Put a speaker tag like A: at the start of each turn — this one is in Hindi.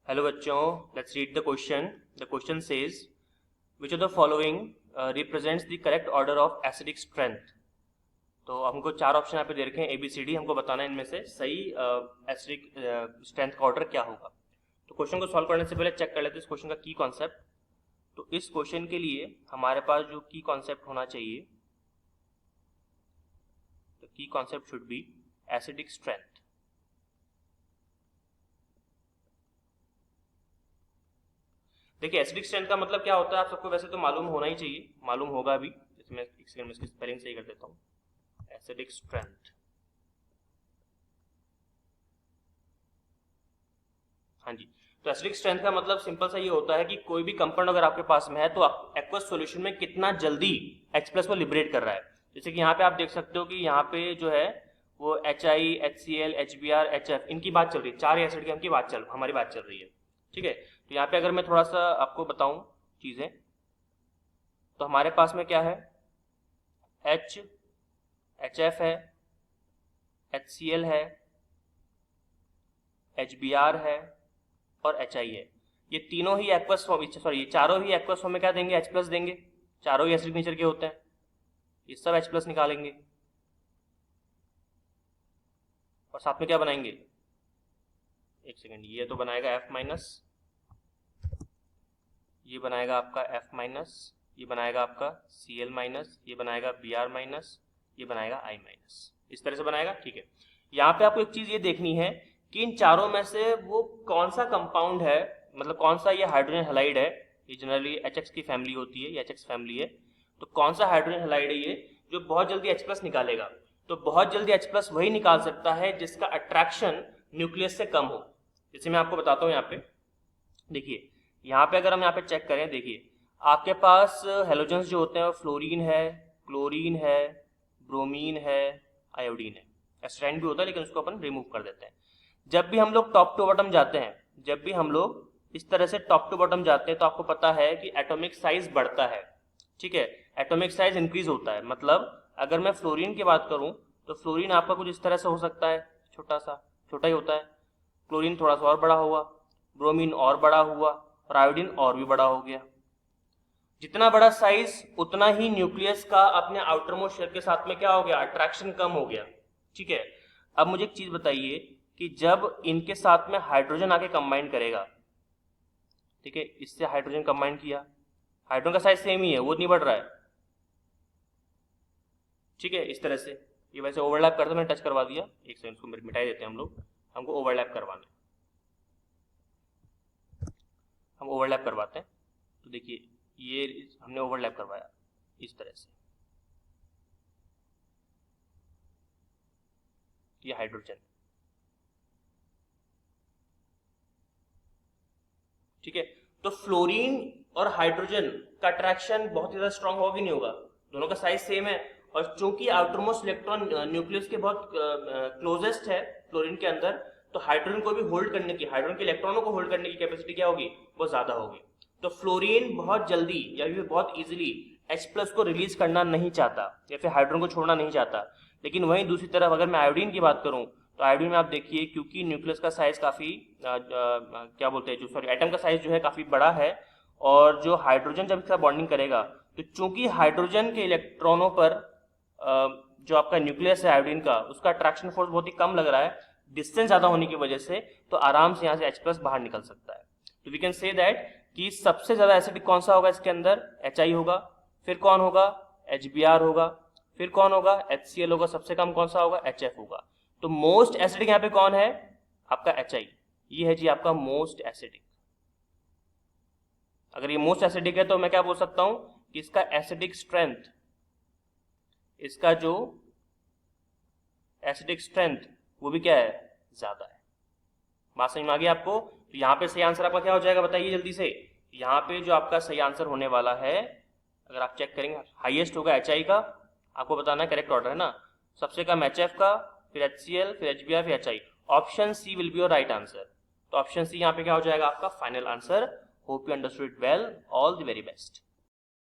A: हेलो बच्चों, let's read the question. The question says which of the following represents the correct order of acidic strength. तो हमको चार ऑप्शन यहाँ पे दे रखे हैं ABCD. हमको बताना है इनमें से सही एसिडिक स्ट्रेंथ का ऑर्डर क्या होगा. तो क्वेश्चन को सॉल्व करने से पहले चेक कर लेते हैं इस क्वेश्चन का की कॉन्सेप्ट. तो इस क्वेश्चन के लिए हमारे पास जो की कॉन्सेप्ट होना चाहिए, तो की concept should be acidic strength. देखिए एसिडिक स्ट्रेंथ का मतलब क्या होता है आप सबको वैसे तो मालूम होना ही चाहिए, मालूम होगा भी. इसमें एक सेकंड में इसकी स्पेलिंग सही कर देता हूँ. एसिडिक स्ट्रेंथ, हाँ जी. तो एसिडिक स्ट्रेंथ का मतलब सिंपल सा ये होता है कि कोई भी कंपाउंड अगर आपके पास में है तो एक्वस सॉल्यूशन में कितना जल्दी H+ को लिबरेट कर रहा है. जैसे कि यहाँ पे आप देख सकते हो कि यहाँ पे जो है वो HI, HCl, HBr, HF इनकी बात चल रही है. चार एसिड की हमारी बात चल रही है. ठीक है. तो यहाँ पे अगर मैं थोड़ा सा आपको बताऊं चीजें, तो हमारे पास में क्या है, HF है, HCl है, HBr है और HI है. ये तीनों ही एक्वस फॉर्म, सॉरी ये चारों ही एक्वस फॉर्म में क्या देंगे, H+ देंगे. चारों ही एसिडिक नेचर के होते हैं, ये सब H+ निकालेंगे और साथ में क्या बनाएंगे, एक सेकेंड, ये तो बनाएगा F-, ये बनाएगा आपका F-, ये बनाएगा आपका Cl-, ये बनाएगा Br-, ये बनाएगा I-. इस तरह से बनाएगा. ठीक है. यहाँ पे आपको एक चीज ये देखनी है कि इन चारों में से वो कौन सा कंपाउंड है, मतलब कौन सा ये हाइड्रोजन हैलाइड है. ये जनरली HX की फैमिली होती है, ये HX फैमिली है. तो कौन सा हाइड्रोजन हैलाइड है ये जो बहुत जल्दी H+ निकालेगा. तो बहुत जल्दी H+ वही निकाल सकता है जिसका अट्रैक्शन न्यूक्लियस से कम हो. जैसे मैं आपको बताता हूँ यहाँ पे देखिए, यहाँ पे अगर हम यहाँ पे चेक करें, देखिए आपके पास हेलोजेंस जो होते हैं वो फ्लोरीन है, क्लोरीन है, ब्रोमीन है, आयोडीन है. एस्ट्राइन भी होता है लेकिन उसको अपन रिमूव कर देते हैं. जब भी हम लोग टॉप टू बॉटम जाते हैं, जब भी हम लोग इस तरह से टॉप टू बॉटम जाते हैं तो आपको पता है कि एटॉमिक साइज बढ़ता है. ठीक है, एटॉमिक साइज इंक्रीज होता है. मतलब अगर मैं फ्लोरीन की बात करूं तो फ्लोरीन आपका कुछ इस तरह से हो सकता है, छोटा ही होता है. क्लोरीन थोड़ा सा और बड़ा हुआ, ब्रोमीन और बड़ा हुआ और आयोडीन और भी बड़ा हो गया. जितना बड़ा साइज उतना ही न्यूक्लियस का अपने आउटर मोस्ट शेल के साथ में क्या हो गया, अट्रैक्शन कम हो गया. ठीक है. अब मुझे एक चीज बताइए कि जब इनके साथ में हाइड्रोजन आके कंबाइन करेगा, ठीक है, इससे हाइड्रोजन कंबाइन किया, हाइड्रोजन का साइज सेम ही है, वो नहीं बढ़ रहा है. ठीक है, इस तरह से ये वैसे ओवरलैप करते, मैंने टच करवा दिया. एक सेकंड, इसको मिटाई देते हैं हम लोग, हमको ओवरलैप करवाना है, हम ओवरलैप करवाते हैं. तो देखिए ये हमने ओवरलैप करवाया इस तरह से, ये हाइड्रोजन. ठीक है. तो फ्लोरीन और हाइड्रोजन का अट्रैक्शन बहुत ज्यादा स्ट्रांग होगा कि नहीं होगा, दोनों का साइज सेम है. और चूंकि आउटरमोस्ट इलेक्ट्रॉन न्यूक्लियस के बहुत क्लोजेस्ट है फ्लोरीन के अंदर, तो हाइड्रोजन को भी होल्ड करने की, हाइड्रोजन के इलेक्ट्रॉनों को होल्ड करने की कैपेसिटी क्या होगी, बहुत ज्यादा होगी. तो फ्लोरीन बहुत जल्दी या फिर बहुत इजीली H+ को रिलीज करना नहीं चाहता या फिर हाइड्रोजन को छोड़ना नहीं चाहता. लेकिन वहीं दूसरी तरफ अगर मैं आयोडीन की बात करूं तो आयोडीन में आप देखिए, क्योंकि न्यूक्लियस का साइज काफी क्या बोलते हैं, जो सॉरी एटम का साइज जो है काफी बड़ा है, और जो हाइड्रोजन जब इसका बॉन्डिंग करेगा तो चूंकि हाइड्रोजन के इलेक्ट्रॉनों पर जो आपका न्यूक्लियस है आयोडीन का, उसका अट्रैक्शन फोर्स बहुत ही कम लग रहा है डिस्टेंस ज्यादा होने की वजह से, तो आराम से यहाँ से H+ बाहर निकल सकता है. तो वी कैन से दैट कि सबसे ज्यादा एसिडिक कौन सा होगा इसके अंदर, HI होगा, फिर कौन होगा, HBr होगा, फिर कौन होगा, HCl होगा, सबसे कम कौन सा होगा, HF होगा. तो मोस्ट एसिडिक यहाँ पे कौन है, आपका HI. ये है जी आपका मोस्ट एसिडिक. अगर ये मोस्ट एसिडिक है तो मैं क्या बोल सकता हूं कि इसका एसिडिक स्ट्रेंथ, इसका जो एसिडिक स्ट्रेंथ वो भी क्या है, ज्यादा है. बात समझ में आ गई आपको. तो यहाँ पे सही आंसर आपका क्या हो जाएगा, बताइए जल्दी से. यहाँ पे जो आपका सही आंसर होने वाला है, अगर आप चेक करेंगे, हाईएस्ट होगा HI का, आपको बताना है करेक्ट ऑर्डर है ना, सबसे कम HF का, फिर HCl, फिर HBr, फिर HI. Option C will be your right answer. तो ऑप्शन सी यहाँ पे क्या हो जाएगा आपका final answer. Hope you understood it well. All the very best.